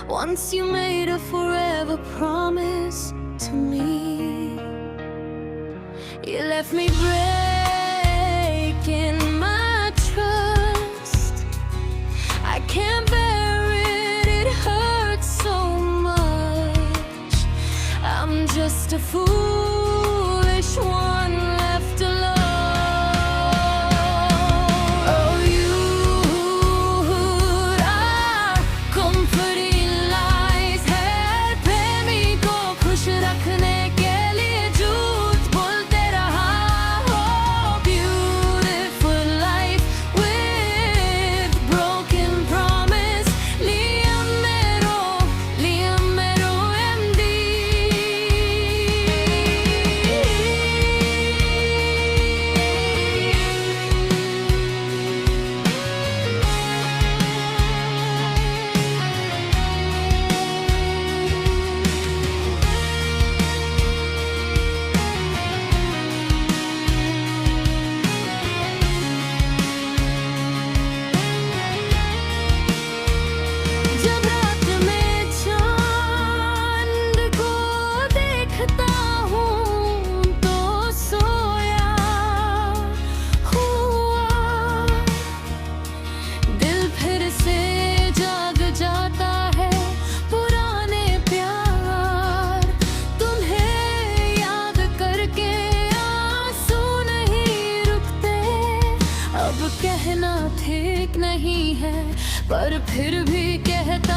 Once you made a forever promise to me. You left me breaking my trust. I can't bear it, it hurts so much. I'm just a foolish one left alone. Oh, you'd are comforting lies है प्रेमी को खुश रखने के लिए झूठ बोलते रहा हो. Beautiful life with broken promise. Liam Mero MD. जब रात में चांद को देखता हूँ तो सोया हुआ दिल फिर से जाग जाता है. पुराने प्यार तुम्हें याद करके आंसू नहीं रुकते. अब कहना ठीक नहीं है पर फिर भी कहता